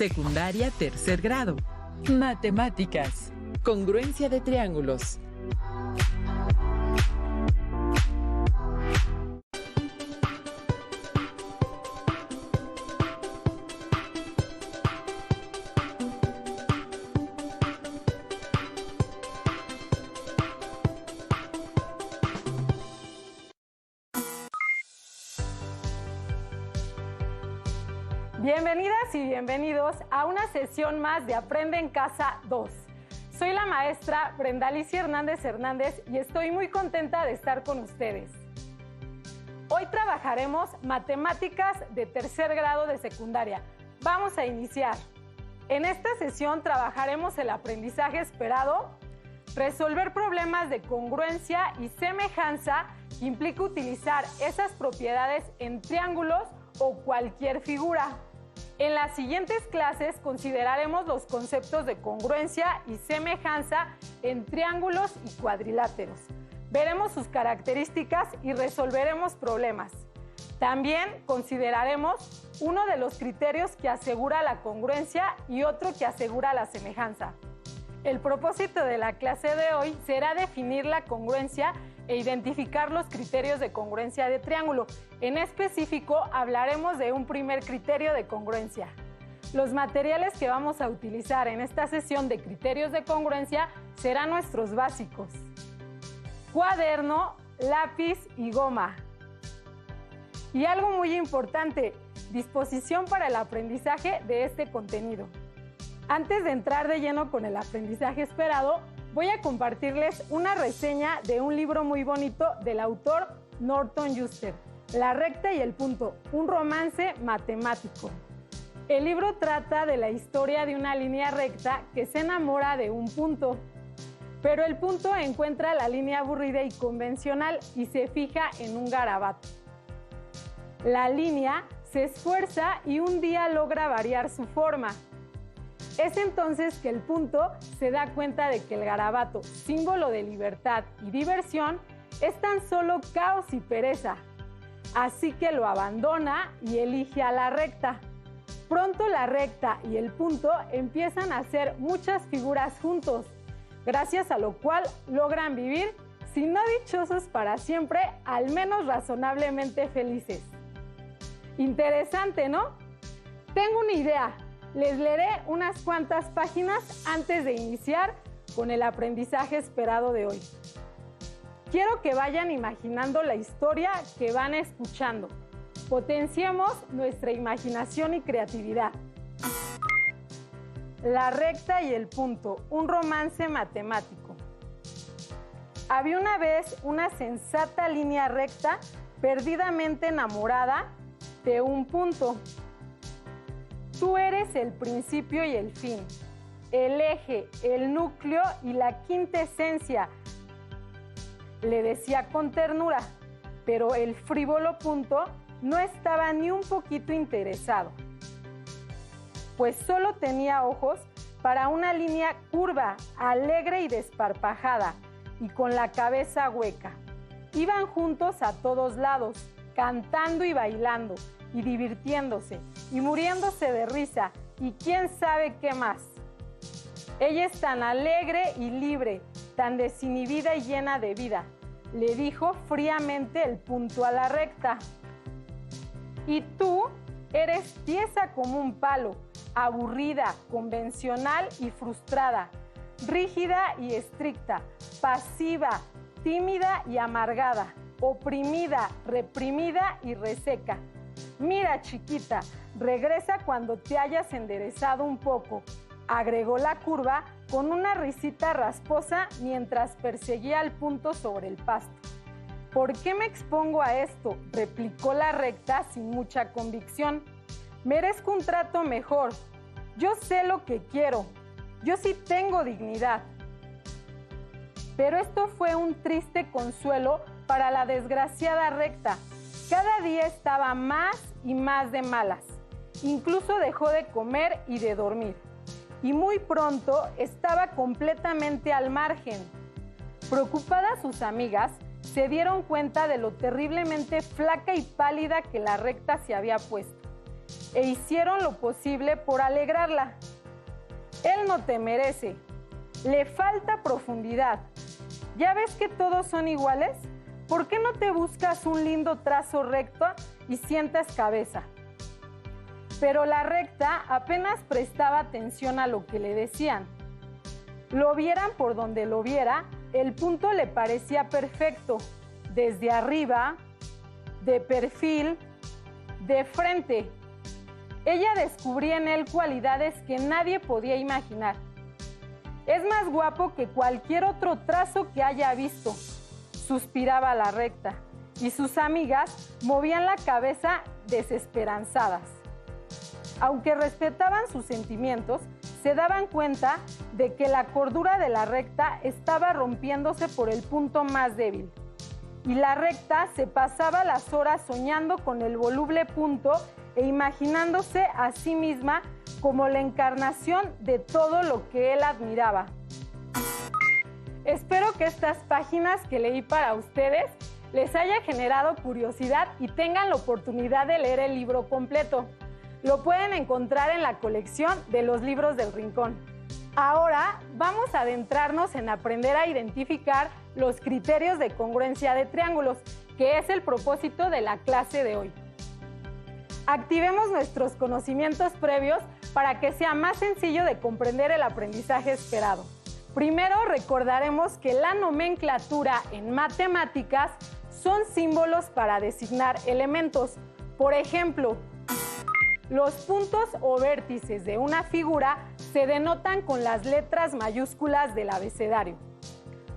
Secundaria tercer grado. Matemáticas. Congruencia de triángulos. Bienvenidas y bienvenidos a una sesión más de Aprende en Casa 2. Soy la maestra Brenda Alicia Hernández y estoy muy contenta de estar con ustedes. Hoy trabajaremos matemáticas de tercer grado de secundaria. Vamos a iniciar. En esta sesión trabajaremos el aprendizaje esperado, resolver problemas de congruencia y semejanza que implica utilizar esas propiedades en triángulos o cualquier figura. En las siguientes clases consideraremos los conceptos de congruencia y semejanza en triángulos y cuadriláteros. Veremos sus características y resolveremos problemas. También consideraremos uno de los criterios que asegura la congruencia y otro que asegura la semejanza. El propósito de la clase de hoy será definir la congruencia e identificar los criterios de congruencia de triángulo. En específico, hablaremos de un primer criterio de congruencia. Los materiales que vamos a utilizar en esta sesión de criterios de congruencia serán nuestros básicos: cuaderno, lápiz y goma. Y algo muy importante, disposición para el aprendizaje de este contenido. Antes de entrar de lleno con el aprendizaje esperado, voy a compartirles una reseña de un libro muy bonito del autor Norton Juster, La recta y el punto, un romance matemático. El libro trata de la historia de una línea recta que se enamora de un punto, pero el punto encuentra la línea aburrida y convencional y se fija en un garabato. La línea se esfuerza y un día logra variar su forma. Es entonces que el punto se da cuenta de que el garabato, símbolo de libertad y diversión, es tan solo caos y pereza. Así que lo abandona y elige a la recta. Pronto la recta y el punto empiezan a hacer muchas figuras juntos, gracias a lo cual logran vivir, si no dichosos para siempre, al menos razonablemente felices. Interesante, ¿no? Tengo una idea. Les leeré unas cuantas páginas antes de iniciar con el aprendizaje esperado de hoy. Quiero que vayan imaginando la historia que van escuchando. Potenciemos nuestra imaginación y creatividad. La recta y el punto, un romance matemático. Había una vez una sensata línea recta perdidamente enamorada de un punto. Tú eres el principio y el fin, el eje, el núcleo y la quintesencia, le decía con ternura, pero el frívolo punto no estaba ni un poquito interesado, pues solo tenía ojos para una línea curva, alegre y desparpajada, y con la cabeza hueca. Iban juntos a todos lados, cantando y bailando, y divirtiéndose, y muriéndose de risa, y quién sabe qué más. Ella es tan alegre y libre, tan desinhibida y llena de vida, le dijo fríamente el punto a la recta. Y tú eres tiesa como un palo, aburrida, convencional y frustrada, rígida y estricta, pasiva, tímida y amargada, oprimida, reprimida y reseca. Mira, chiquita, regresa cuando te hayas enderezado un poco, agregó la curva con una risita rasposa mientras perseguía al punto sobre el pasto. ¿Por qué me expongo a esto?, replicó la recta sin mucha convicción. Merezco un trato mejor. Yo sé lo que quiero. Yo sí tengo dignidad. Pero esto fue un triste consuelo para la desgraciada recta. Cada día estaba más y más de malas. Incluso dejó de comer y de dormir. Y muy pronto estaba completamente al margen. Preocupadas sus amigas, se dieron cuenta de lo terriblemente flaca y pálida que la recta se había puesto. e hicieron lo posible por alegrarla. Él no te merece. Le falta profundidad. ¿Ya ves que todos son iguales? ¿Por qué no te buscas un lindo trazo recto y sientas cabeza? Pero la recta apenas prestaba atención a lo que le decían. Lo vieran por donde lo viera, el punto le parecía perfecto, desde arriba, de perfil, de frente. Ella descubría en él cualidades que nadie podía imaginar. Es más guapo que cualquier otro trazo que haya visto, suspiraba la recta, y sus amigas movían la cabeza desesperanzadas. Aunque respetaban sus sentimientos, se daban cuenta de que la cordura de la recta estaba rompiéndose por el punto más débil. Y la recta se pasaba las horas soñando con el voluble punto e imaginándose a sí misma como la encarnación de todo lo que él admiraba. Espero que estas páginas que leí para ustedes les haya generado curiosidad y tengan la oportunidad de leer el libro completo. Lo pueden encontrar en la colección de los libros del Rincón. Ahora vamos a adentrarnos en aprender a identificar los criterios de congruencia de triángulos, que es el propósito de la clase de hoy. Activemos nuestros conocimientos previos para que sea más sencillo de comprender el aprendizaje esperado. Primero recordaremos que la nomenclatura en matemáticas son símbolos para designar elementos. Por ejemplo, los puntos o vértices de una figura se denotan con las letras mayúsculas del abecedario,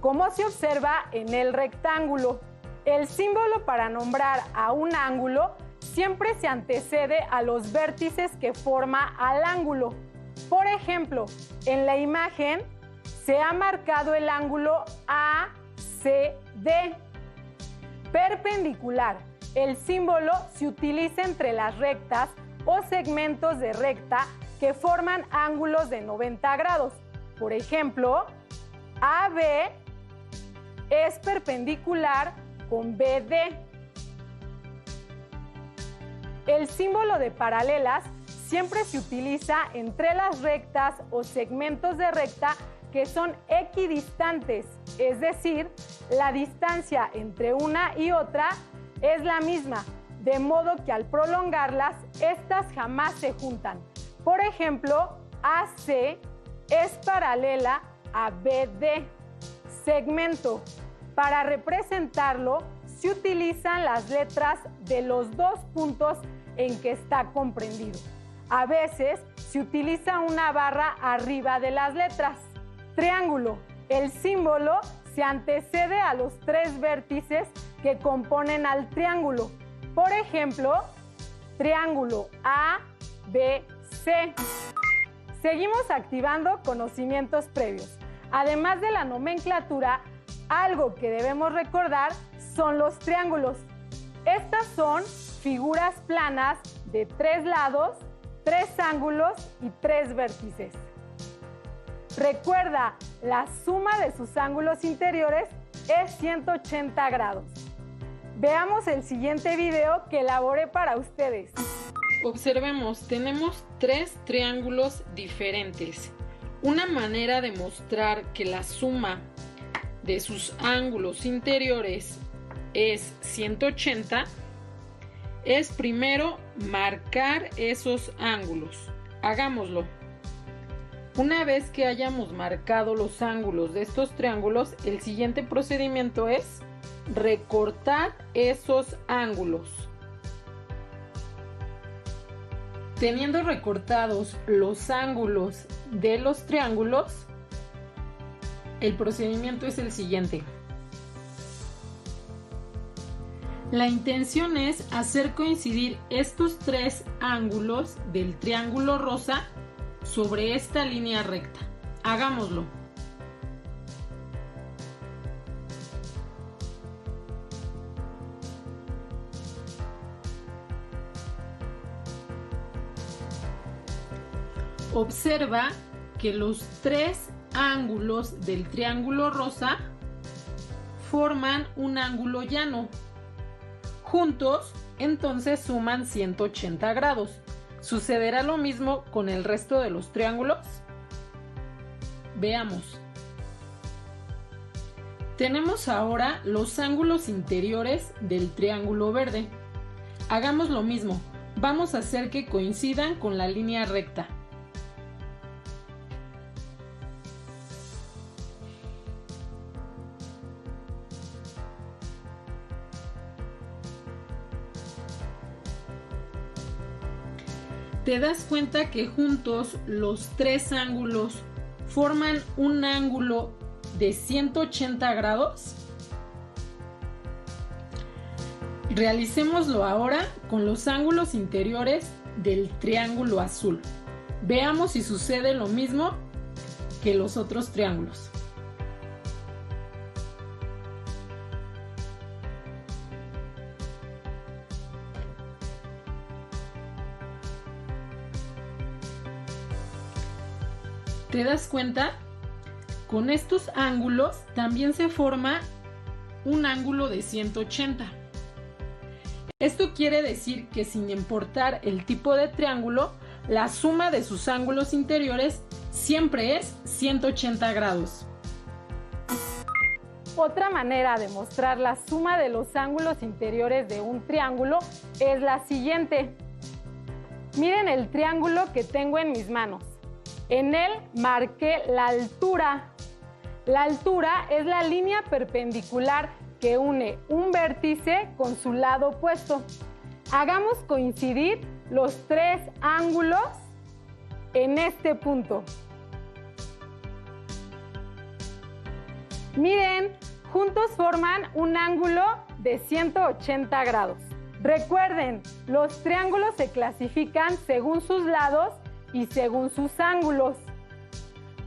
como se observa en el rectángulo. El símbolo para nombrar a un ángulo siempre se antecede a los vértices que forma al ángulo. Por ejemplo, en la imagen se ha marcado el ángulo ACD. Perpendicular. El símbolo se utiliza entre las rectas o segmentos de recta que forman ángulos de 90 grados. Por ejemplo, AB es perpendicular con BD. El símbolo de paralelas siempre se utiliza entre las rectas o segmentos de recta que son equidistantes, es decir, la distancia entre una y otra es la misma, de modo que al prolongarlas, estas jamás se juntan. Por ejemplo, AC es paralela a BD. Segmento. Para representarlo, se utilizan las letras de los dos puntos en que está comprendido. A veces se utiliza una barra arriba de las letras. Triángulo. El símbolo se antecede a los tres vértices que componen al triángulo. Por ejemplo, triángulo ABC. Seguimos activando conocimientos previos. Además de la nomenclatura, algo que debemos recordar son los triángulos. Estas son figuras planas de 3 lados, 3 ángulos y 3 vértices. Recuerda, la suma de sus ángulos interiores es 180 grados. Veamos el siguiente video que elaboré para ustedes. Observemos, tenemos 3 triángulos diferentes. Una manera de mostrar que la suma de sus ángulos interiores es 180 es primero marcar esos ángulos. Hagámoslo. Una vez que hayamos marcado los ángulos de estos triángulos, el siguiente procedimiento es recortar esos ángulos. Teniendo recortados los ángulos de los triángulos, el procedimiento es el siguiente. La intención es hacer coincidir estos 3 ángulos del triángulo rosa sobre esta línea recta. Hagámoslo. Observa que los 3 ángulos del triángulo rosa forman un ángulo llano. Juntos, entonces suman 180 grados. ¿Sucederá lo mismo con el resto de los triángulos? Veamos. Tenemos ahora los ángulos interiores del triángulo verde. Hagamos lo mismo. Vamos a hacer que coincidan con la línea recta. ¿Te das cuenta que juntos los tres ángulos forman un ángulo de 180 grados? Realicémoslo ahora con los ángulos interiores del triángulo azul. Veamos si sucede lo mismo que los otros triángulos. ¿Te das cuenta? Con estos ángulos también se forma un ángulo de 180. Esto quiere decir que sin importar el tipo de triángulo, la suma de sus ángulos interiores siempre es 180 grados. Otra manera de mostrar la suma de los ángulos interiores de un triángulo es la siguiente. Miren el triángulo que tengo en mis manos. En él marqué la altura. La altura es la línea perpendicular que une un vértice con su lado opuesto. Hagamos coincidir los tres ángulos en este punto. Miren, juntos forman un ángulo de 180 grados. Recuerden, los triángulos se clasifican según sus lados y según sus ángulos.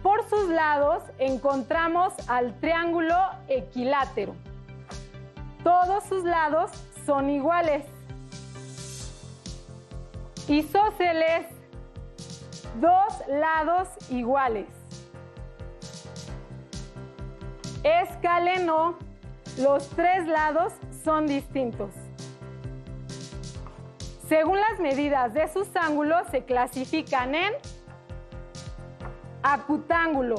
Por sus lados encontramos al triángulo equilátero. Todos sus lados son iguales. Isósceles, dos lados iguales. Escaleno, los tres lados son distintos. Según las medidas de sus ángulos se clasifican en acutángulo.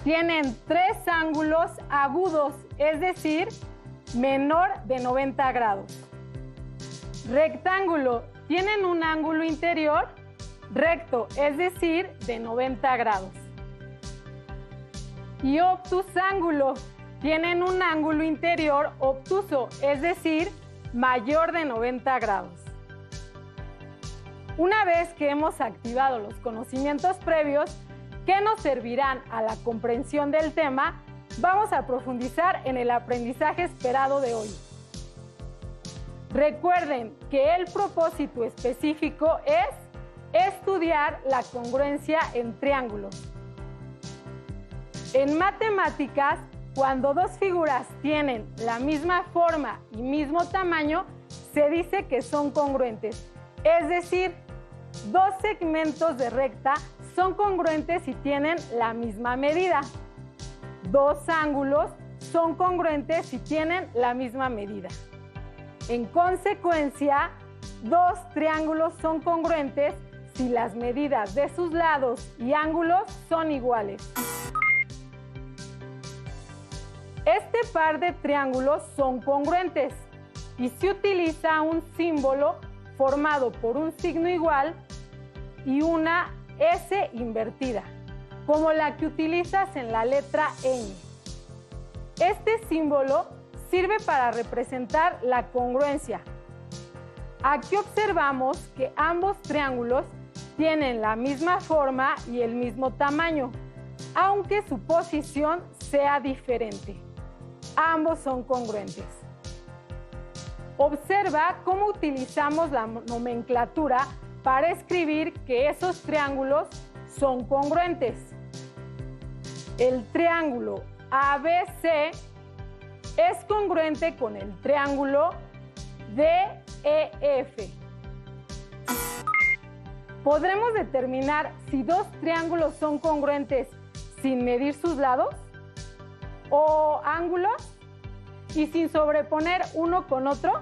Tienen tres ángulos agudos, es decir, menor de 90 grados. Rectángulo. Tienen un ángulo interior recto, es decir, de 90 grados. Y obtusángulo. Tienen un ángulo interior obtuso, es decir, mayor de 90 grados. Una vez que hemos activado los conocimientos previos que nos servirán a la comprensión del tema, vamos a profundizar en el aprendizaje esperado de hoy. Recuerden que el propósito específico es estudiar la congruencia en triángulos. En matemáticas, cuando dos figuras tienen la misma forma y mismo tamaño, se dice que son congruentes. Es decir, dos segmentos de recta son congruentes si tienen la misma medida. Dos ángulos son congruentes si tienen la misma medida. En consecuencia, dos triángulos son congruentes si las medidas de sus lados y ángulos son iguales. Este par de triángulos son congruentes y se utiliza un símbolo formado por un signo igual y una S invertida, como la que utilizas en la letra ñ. Este símbolo sirve para representar la congruencia. Aquí observamos que ambos triángulos tienen la misma forma y el mismo tamaño, aunque su posición sea diferente. Ambos son congruentes. Observa cómo utilizamos la nomenclatura para escribir que esos triángulos son congruentes. El triángulo ABC es congruente con el triángulo DEF. ¿Podremos determinar si dos triángulos son congruentes sin medir sus lados o ángulos y sin sobreponer uno con otro?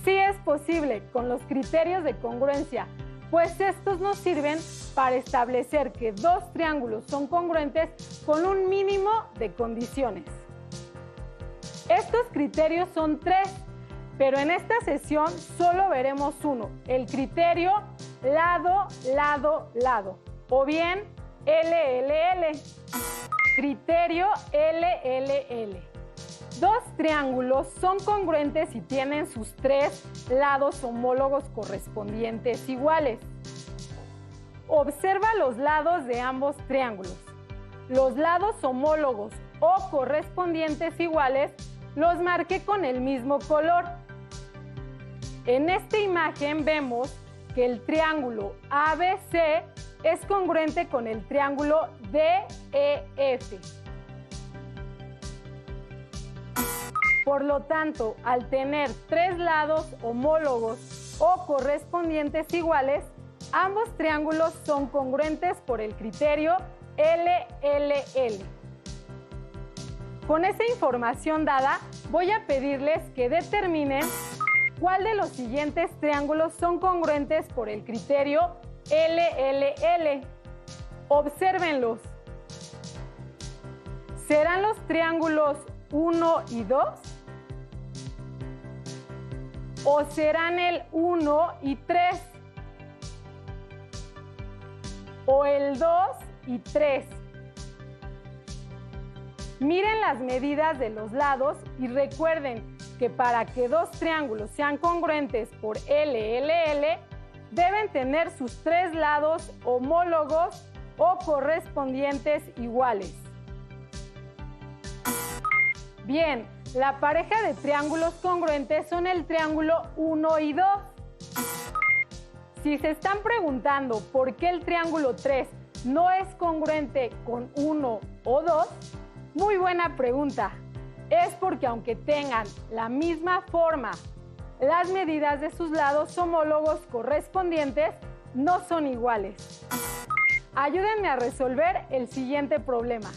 Sí es posible con los criterios de congruencia, pues estos nos sirven para establecer que dos triángulos son congruentes con un mínimo de condiciones. Estos criterios son 3, pero en esta sesión solo veremos uno, el criterio lado, lado, lado, o bien LLL. Criterio LLL. Dos triángulos son congruentes si tienen sus 3 lados homólogos correspondientes iguales. Observa los lados de ambos triángulos. Los lados homólogos o correspondientes iguales los marqué con el mismo color. En esta imagen vemos que el triángulo ABC es congruente con el triángulo DEF. Por lo tanto, al tener 3 lados homólogos o correspondientes iguales, ambos triángulos son congruentes por el criterio LLL. Con esa información dada, voy a pedirles que determinen cuál de los siguientes triángulos son congruentes por el criterio LLL. Obsérvenlos. ¿Serán los triángulos 1 y 2? ¿O serán el 1 y 3? ¿O el 2 y 3? Miren las medidas de los lados y recuerden que para que dos triángulos sean congruentes por LLL, deben tener sus 3 lados homólogos o correspondientes iguales. Bien, la pareja de triángulos congruentes son el triángulo 1 y 2. Si se están preguntando por qué el triángulo 3 no es congruente con 1 o 2, muy buena pregunta. Es porque aunque tengan la misma forma, las medidas de sus lados homólogos correspondientes no son iguales. Ayúdenme a resolver el siguiente problema.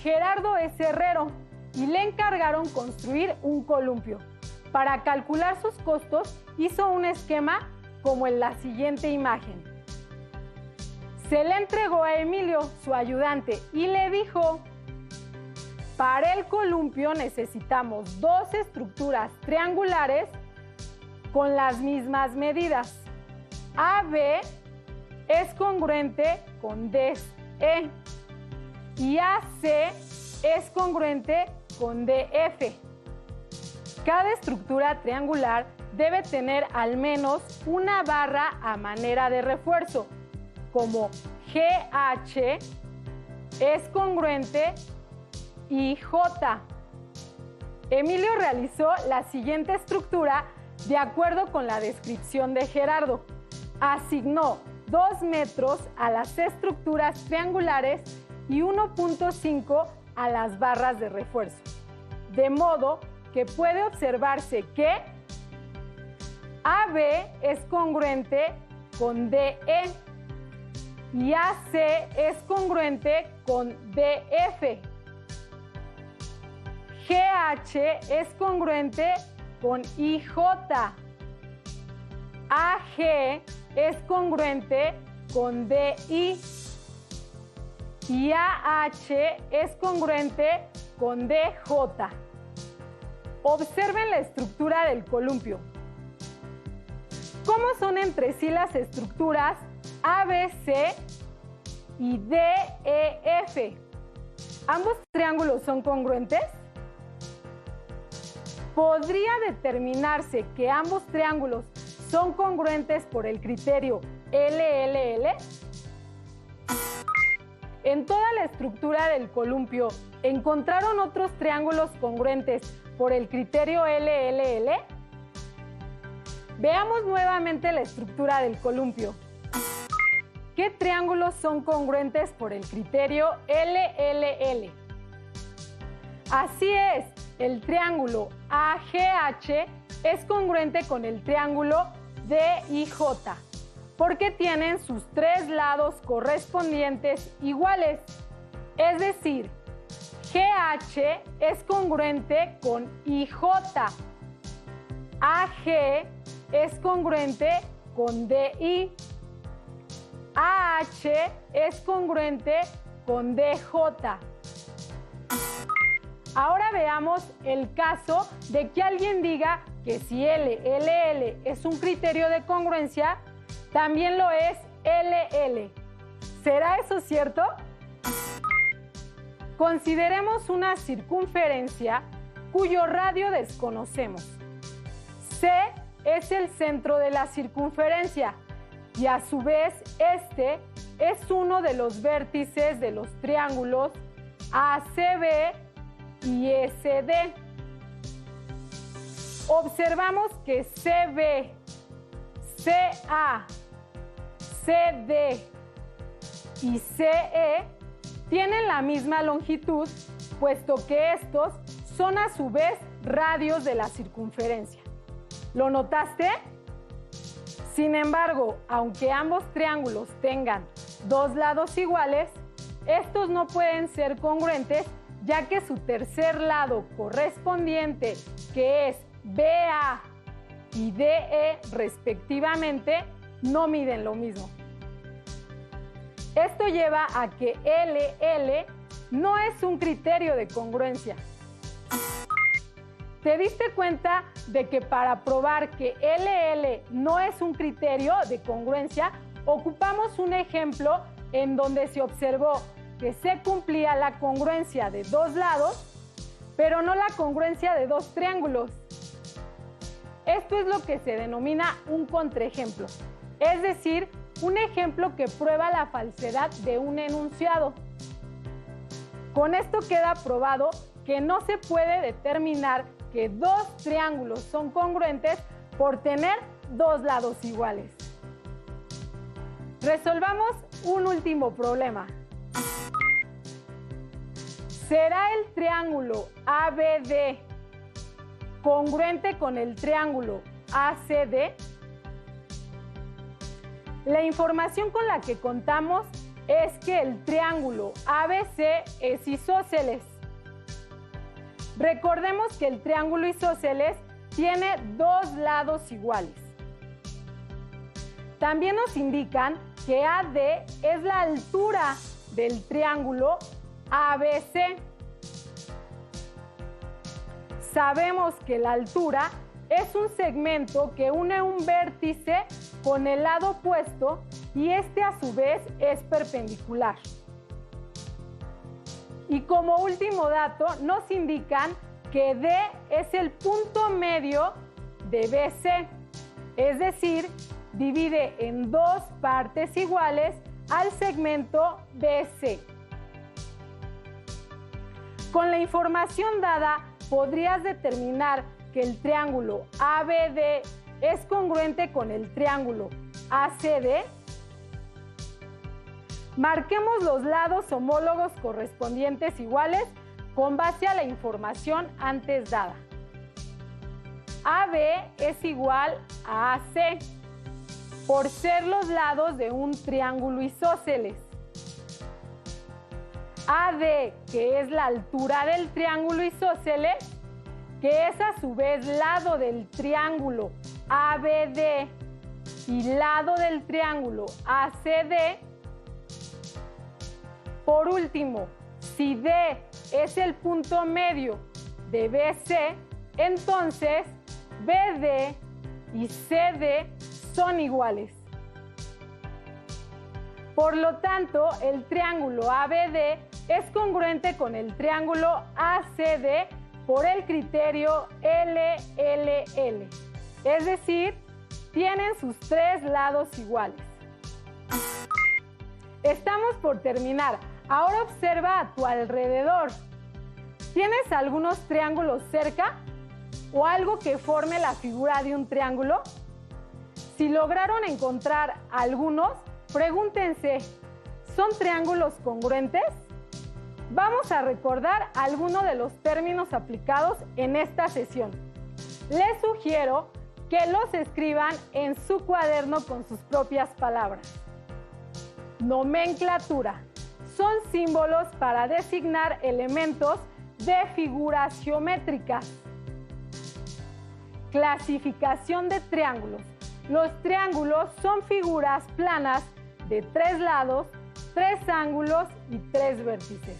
Gerardo es herrero y le encargaron construir un columpio. Para calcular sus costos, hizo un esquema como en la siguiente imagen. Se le entregó a Emilio, su ayudante, y le dijo: para el columpio necesitamos 2 estructuras triangulares con las mismas medidas. AB es congruente con DE y AC es congruente con DF. Cada estructura triangular debe tener al menos una barra a manera de refuerzo, como GH es congruente y J. Emilio realizó la siguiente estructura de acuerdo con la descripción de Gerardo. Asignó 2 metros a las estructuras triangulares y 1.5 a las barras de refuerzo. De modo que puede observarse que AB es congruente con DE y AC es congruente con DF. GH es congruente con IJ. AG es congruente con DI. Y AH es congruente con DJ. Observen la estructura del columpio. ¿Cómo son entre sí las estructuras ABC y DEF? ¿Ambos triángulos son congruentes? ¿Podría determinarse que ambos triángulos son congruentes por el criterio LLL? En toda la estructura del columpio, ¿encontraron otros triángulos congruentes por el criterio LLL? Veamos nuevamente la estructura del columpio. ¿Qué triángulos son congruentes por el criterio LLL? Así es, el triángulo AGH es congruente con el triángulo DIJ, porque tienen sus 3 lados correspondientes iguales. Es decir, GH es congruente con IJ AG es congruente con DI. AH es congruente con DJ. Ahora veamos el caso de que alguien diga que si LL es un criterio de congruencia, también lo es LL. ¿Será eso cierto? Consideremos una circunferencia cuyo radio desconocemos. C es el centro de la circunferencia y a su vez este es uno de los vértices de los triángulos ACB y SD. Observamos que CB, CA, CD y CE tienen la misma longitud, puesto que estos son a su vez radios de la circunferencia. ¿Lo notaste? Sin embargo, aunque ambos triángulos tengan dos lados iguales, estos no pueden ser congruentes, ya que su tercer lado correspondiente, que es BA y DE respectivamente, no miden lo mismo. Esto lleva a que LL no es un criterio de congruencia. ¿Te diste cuenta de que para probar que LL no es un criterio de congruencia, ocupamos un ejemplo en donde se observó que se cumplía la congruencia de dos lados, pero no la congruencia de dos triángulos? Esto es lo que se denomina un contraejemplo, es decir, un ejemplo que prueba la falsedad de un enunciado. Con esto queda probado que no se puede determinar que dos triángulos son congruentes por tener dos lados iguales. Resolvamos un último problema. ¿Será el triángulo ABD congruente con el triángulo ACD? La información con la que contamos es que el triángulo ABC es isósceles. Recordemos que el triángulo isósceles tiene dos lados iguales. También nos indican que AD es la altura del triángulo ABC. Sabemos que la altura es un segmento que une un vértice con el lado opuesto y este a su vez es perpendicular. Y como último dato nos indican que D es el punto medio de BC, es decir, divide en dos partes iguales al segmento BC. Con la información dada, podrías determinar que el triángulo ABD es congruente con el triángulo ACD. Marquemos los lados homólogos correspondientes iguales con base a la información antes dada. AB es igual a AC por ser los lados de un triángulo isósceles. AD, que es la altura del triángulo isósceles, que es a su vez lado del triángulo ABD y lado del triángulo ACD. Por último, si D es el punto medio de BC, entonces BD y CD son iguales. Por lo tanto, el triángulo ABD es congruente con el triángulo ACD por el criterio LLL, es decir, tienen sus tres lados iguales. Estamos por terminar. Ahora observa a tu alrededor. ¿Tienes algunos triángulos cerca o algo que forme la figura de un triángulo? Si lograron encontrar algunos, pregúntense, ¿son triángulos congruentes? Vamos a recordar algunos de los términos aplicados en esta sesión. Les sugiero que los escriban en su cuaderno con sus propias palabras. Nomenclatura. Son símbolos para designar elementos de figuras geométricas. Clasificación de triángulos. Los triángulos son figuras planas de 3 lados, 3 ángulos y 3 vértices.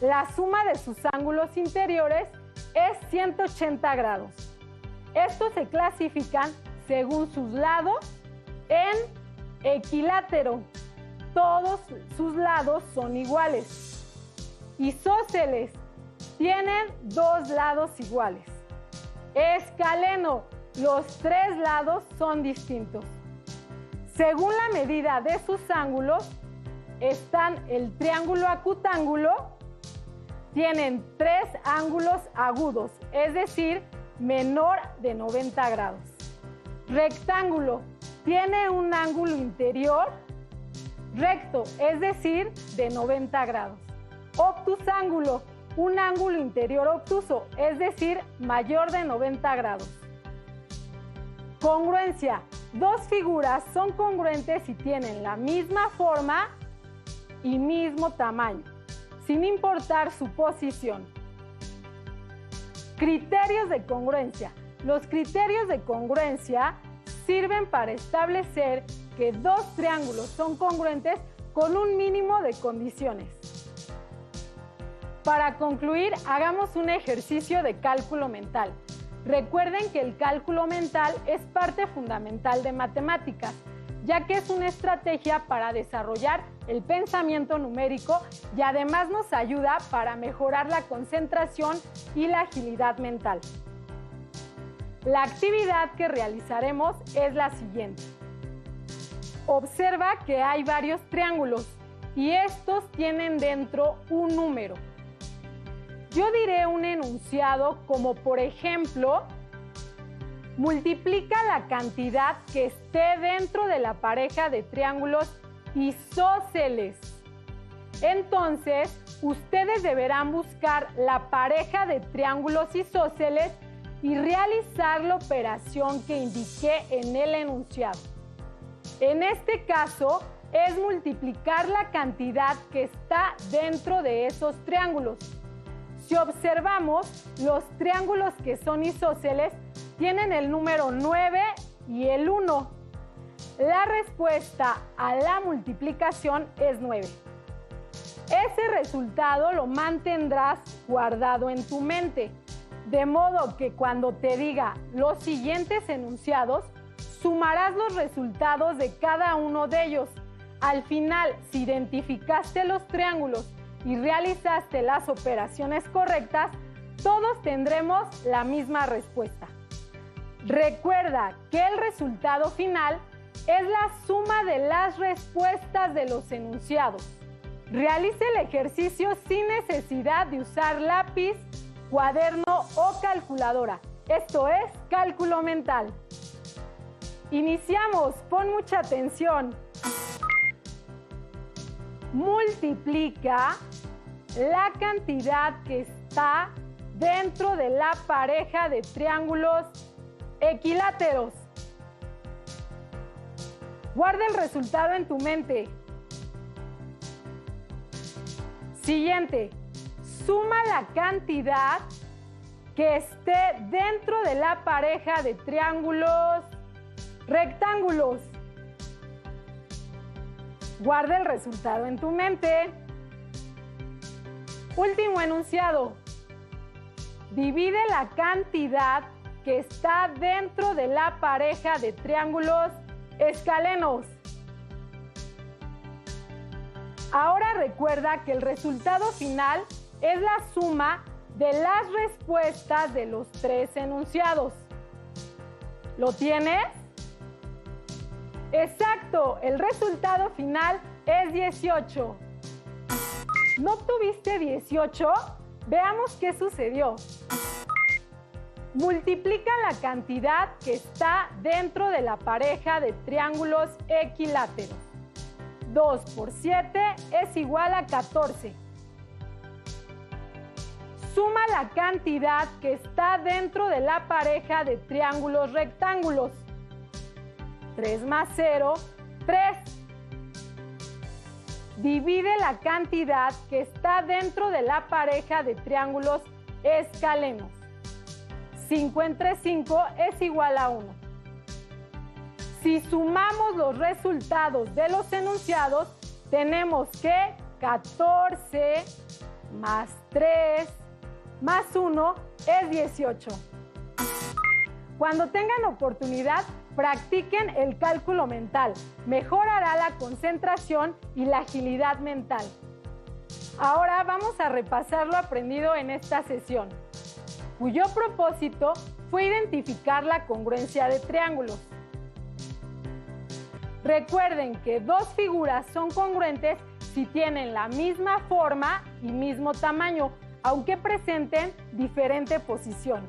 La suma de sus ángulos interiores es 180 grados. Estos se clasifican según sus lados en equilátero. Todos sus lados son iguales. Isósceles tienen 2 lados iguales. Escaleno, los 3 lados son distintos. Según la medida de sus ángulos, están el triángulo acutángulo, tienen 3 ángulos agudos, es decir, menor de 90 grados. Rectángulo, tiene un ángulo interior recto, es decir, de 90 grados. Obtusángulo, un ángulo interior obtuso, es decir, mayor de 90 grados. Congruencia, 2 figuras son congruentes si tienen la misma forma y mismo tamaño, sin importar su posición. Criterios de congruencia. Los criterios de congruencia sirven para establecer que 2 triángulos son congruentes con un mínimo de condiciones. Para concluir, hagamos un ejercicio de cálculo mental. Recuerden que el cálculo mental es parte fundamental de matemáticas, ya que es una estrategia para desarrollar el pensamiento numérico y además nos ayuda para mejorar la concentración y la agilidad mental. La actividad que realizaremos es la siguiente. Observa que hay varios triángulos y estos tienen dentro un número. Yo diré un enunciado como por ejemplo, multiplica la cantidad que esté dentro de la pareja de triángulos isósceles. Entonces, ustedes deberán buscar la pareja de triángulos isósceles y realizar la operación que indiqué en el enunciado. En este caso, es multiplicar la cantidad que está dentro de esos triángulos. Si observamos, los triángulos que son isósceles tienen el número 9 y el 1. La respuesta a la multiplicación es 9. Ese resultado lo mantendrás guardado en tu mente, de modo que cuando te diga los siguientes enunciados, sumarás los resultados de cada uno de ellos. Al final, si identificaste los triángulos y realizaste las operaciones correctas, todos tendremos la misma respuesta. Recuerda que el resultado final es la suma de las respuestas de los enunciados. Realice el ejercicio sin necesidad de usar lápiz, cuaderno o calculadora. Esto es cálculo mental. Iniciamos, pon mucha atención. Multiplica la cantidad que está dentro de la pareja de triángulos equiláteros. Guarda el resultado en tu mente. Siguiente, suma la cantidad que esté dentro de la pareja de triángulos rectángulos. Guarda el resultado en tu mente. Último enunciado. Divide la cantidad que está dentro de la pareja de triángulos escalenos. Ahora recuerda que el resultado final es la suma de las respuestas de los 3 enunciados. ¿Lo tienes? Exacto, el resultado final es 18. ¿No obtuviste 18? Veamos qué sucedió. Multiplica la cantidad que está dentro de la pareja de triángulos equiláteros. 2 por 7 es igual a 14. Suma la cantidad que está dentro de la pareja de triángulos rectángulos. 3 más 0, 3. Divide la cantidad que está dentro de la pareja de triángulos escalenos. 5 entre 5 es igual a 1. Si sumamos los resultados de los enunciados, tenemos que 14 más 3 más 1 es 18. Cuando tengan oportunidad, practiquen el cálculo mental. Mejorará la concentración y la agilidad mental. Ahora vamos a repasar lo aprendido en esta sesión, cuyo propósito fue identificar la congruencia de triángulos. Recuerden que dos figuras son congruentes si tienen la misma forma y mismo tamaño, aunque presenten diferente posición.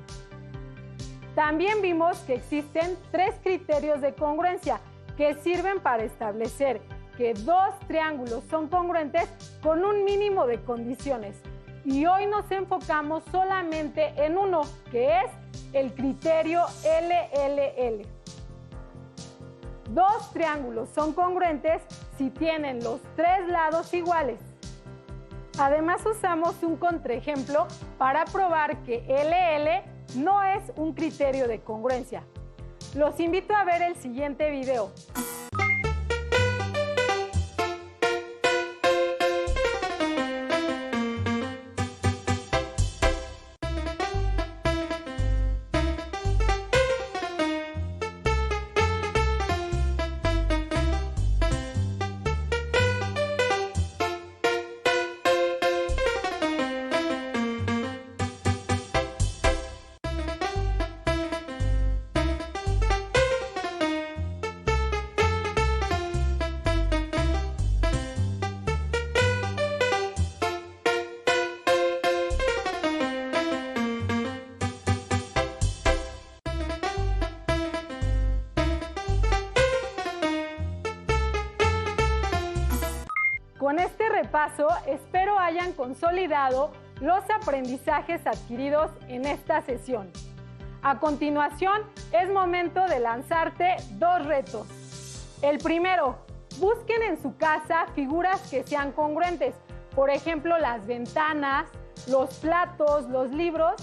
También vimos que existen 3 criterios de congruencia que sirven para establecer que dos triángulos son congruentes con un mínimo de condiciones. Y hoy nos enfocamos solamente en uno, que es el criterio LLL. Dos triángulos son congruentes si tienen los 3 lados iguales. Además, usamos un contraejemplo para probar que LL no es un criterio de congruencia. Los invito a ver el siguiente video. Con este repaso, espero hayan consolidado los aprendizajes adquiridos en esta sesión. A continuación, es momento de lanzarte 2 retos. El primero, busquen en su casa figuras que sean congruentes. Por ejemplo, las ventanas, los platos, los libros.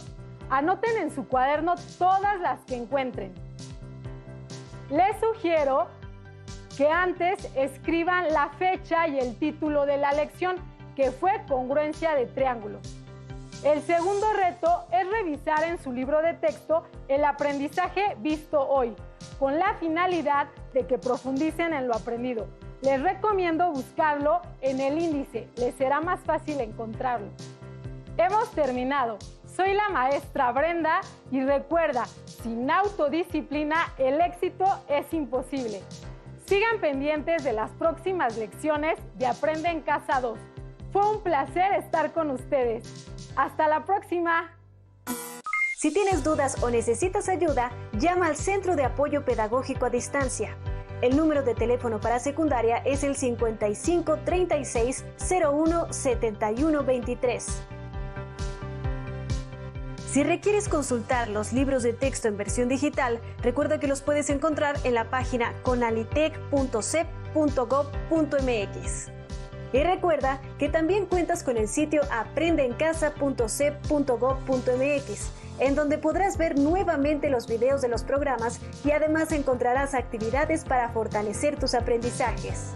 Anoten en su cuaderno todas las que encuentren. Les sugiero que antes escriban la fecha y el título de la lección, que fue congruencia de triángulos. El segundo reto es revisar en su libro de texto el aprendizaje visto hoy, con la finalidad de que profundicen en lo aprendido. Les recomiendo buscarlo en el índice, les será más fácil encontrarlo. Hemos terminado. Soy la maestra Brenda y recuerda, sin autodisciplina el éxito es imposible. Sigan pendientes de las próximas lecciones de Aprende en Casa 2. Fue un placer estar con ustedes. ¡Hasta la próxima! Si tienes dudas o necesitas ayuda, llama al Centro de Apoyo Pedagógico a Distancia. El número de teléfono para secundaria es el 55 36 01 71 23. Si requieres consultar los libros de texto en versión digital, recuerda que los puedes encontrar en la página conalitec.cep.gov.mx. Y recuerda que también cuentas con el sitio aprendeencasa.cep.gov.mx, en donde podrás ver nuevamente los videos de los programas y además encontrarás actividades para fortalecer tus aprendizajes.